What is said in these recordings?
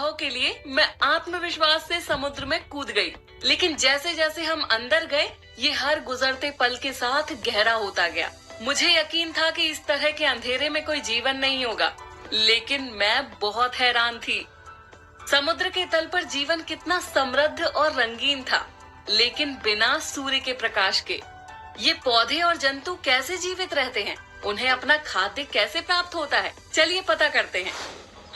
अनुभव के लिए मैं आत्मविश्वास से समुद्र में कूद गई। लेकिन जैसे जैसे हम अंदर गए, ये हर गुजरते पल के साथ गहरा होता गया। मुझे यकीन था कि इस तरह के अंधेरे में कोई जीवन नहीं होगा, लेकिन मैं बहुत हैरान थी। समुद्र के तल पर जीवन कितना समृद्ध और रंगीन था, लेकिन बिना सूर्य के प्रकाश के। ये पौधे और जंतु कैसे जीवित रहते हैं? उन्हें अपना खाद्य कैसे प्राप्त होता है? चलिए पता करते हैं।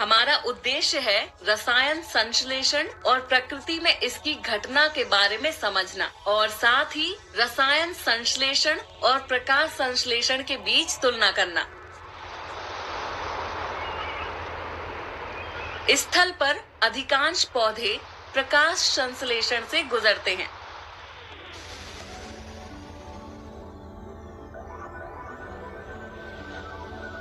हमारा उद्देश्य है रसायन संश्लेषण और प्रकृति में इसकी घटना के बारे में समझना, और साथ ही रसायन संश्लेषण और प्रकाश संश्लेषण के बीच तुलना करना। इस स्थल पर अधिकांश पौधे प्रकाश संश्लेषण से गुजरते हैं।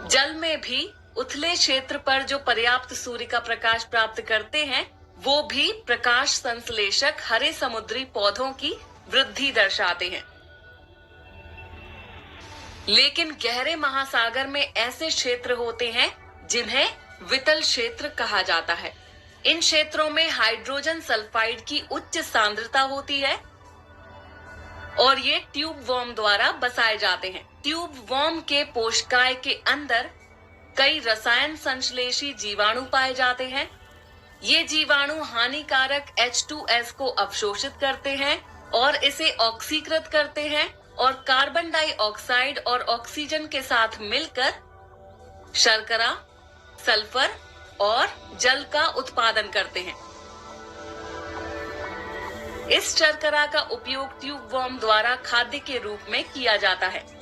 जल में भी उथले क्षेत्र पर जो पर्याप्त सूर्य का प्रकाश प्राप्त करते हैं, वो भी प्रकाश संश्लेषक हरे समुद्री पौधों की वृद्धि दर्शाते हैं। लेकिन गहरे महासागर में ऐसे क्षेत्र होते हैं जिन्हें वितल क्षेत्र कहा जाता है। इन क्षेत्रों में हाइड्रोजन सल्फाइड की उच्च सांद्रता होती है और ये ट्यूब वर्म द्वारा बसाए जाते हैं। ट्यूब वर्म के पोषकाय के अंदर कई रसायन संश्लेषी जीवाणु पाए जाते हैं। ये जीवाणु हानिकारक H2S को अवशोषित करते हैं और इसे ऑक्सीकृत करते हैं और कार्बन डाइऑक्साइड और ऑक्सीजन के साथ मिलकर शर्करा, सल्फर और जल का उत्पादन करते हैं। इस शर्करा का उपयोग ट्यूब वर्म द्वारा खाद्य के रूप में किया जाता है।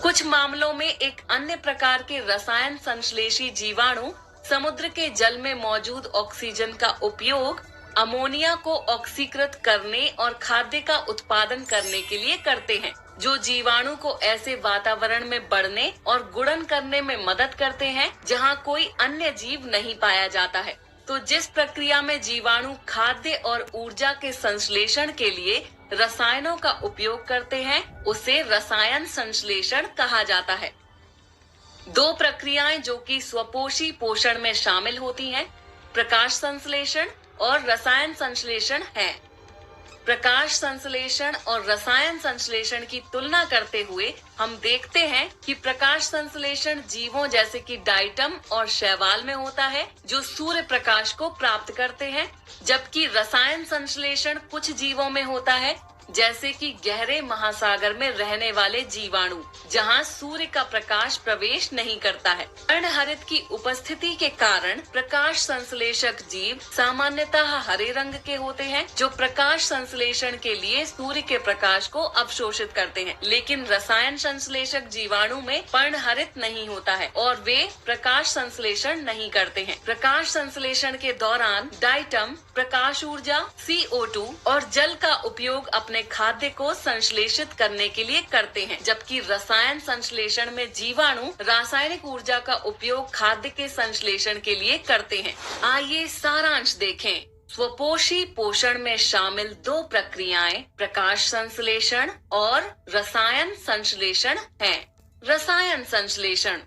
कुछ मामलों में एक अन्य प्रकार के रसायन संश्लेषी जीवाणु समुद्र के जल में मौजूद ऑक्सीजन का उपयोग अमोनिया को ऑक्सीकृत करने और खाद्य का उत्पादन करने के लिए करते हैं, जो जीवाणु को ऐसे वातावरण में बढ़ने और गुणन करने में मदद करते हैं जहां कोई अन्य जीव नहीं पाया जाता है। तो जिस प्रक्रिया में जीवाणु खाद्य और ऊर्जा के संश्लेषण के लिए रसायनों का उपयोग करते हैं, उसे रसायन संश्लेषण कहा जाता है। दो प्रक्रियाएं जो कि स्वपोषी पोषण में शामिल होती हैं, प्रकाश संश्लेषण और रसायन संश्लेषण है। प्रकाश संश्लेषण और रसायन संश्लेषण की तुलना करते हुए हम देखते हैं कि प्रकाश संश्लेषण जीवों जैसे कि डाइटम और शैवाल में होता है, जो सूर्य प्रकाश को प्राप्त करते हैं, जबकि रसायन संश्लेषण कुछ जीवों में होता है, जैसे कि गहरे महासागर में रहने वाले जीवाणु, जहां सूर्य का प्रकाश प्रवेश नहीं करता है। वर्णहरित की उपस्थिति के कारण प्रकाश संश्लेषक जीव सामान्यतः हरे रंग के होते हैं, जो प्रकाश संश्लेषण के लिए सूर्य के प्रकाश को अवशोषित करते हैं। लेकिन रसायन संश्लेषक जीवाणु में वर्णहरित नहीं होता है और वे प्रकाश संश्लेषण नहीं करते हैं। प्रकाश संश्लेषण के दौरान डाइटम प्रकाश ऊर्जा, CO2 और जल का उपयोग अपने खाद्य को संश्लेषित करने के लिए करते हैं, जबकि रसायन संश्लेषण में जीवाणु रासायनिक ऊर्जा का उपयोग खाद्य के संश्लेषण के लिए करते हैं। आइए सारांश देखें। स्वपोषी पोषण में शामिल दो प्रक्रियाएं प्रकाश संश्लेषण और रसायन संश्लेषण हैं। रसायन संश्लेषण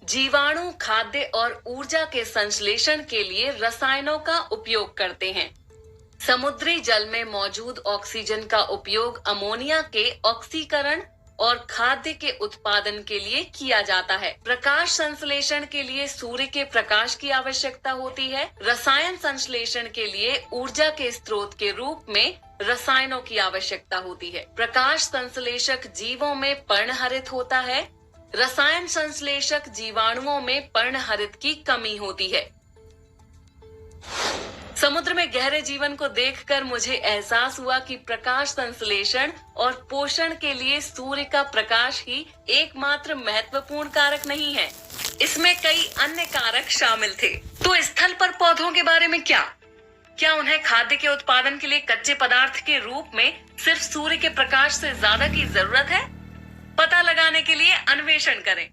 जीवाणु खाद्य और ऊर्जा के संश्लेषण के लिए रसायनों का उपयोग करते हैं। समुद्री जल में मौजूद ऑक्सीजन का उपयोग अमोनिया के ऑक्सीकरण और खाद्य के उत्पादन के लिए किया जाता है। प्रकाश संश्लेषण के लिए सूर्य के प्रकाश की आवश्यकता होती है। रसायन संश्लेषण के लिए ऊर्जा के स्रोत के रूप में रसायनों की आवश्यकता होती है। प्रकाश संश्लेषक जीवों में पर्णहरित होता है। रसायन संश्लेषक जीवाणुओं में पर्णहरित की कमी होती है। समुद्र में गहरे जीवन को देखकर मुझे एहसास हुआ कि प्रकाश संश्लेषण और पोषण के लिए सूर्य का प्रकाश ही एकमात्र महत्वपूर्ण कारक नहीं है। इसमें कई अन्य कारक शामिल थे। तो स्थल पर पौधों के बारे में क्या उन्हें खाद्य के उत्पादन के लिए कच्चे पदार्थ के रूप में सिर्फ सूर्य के प्रकाश से ज्यादा की जरूरत है? पता लगाने के लिए अन्वेषण करें।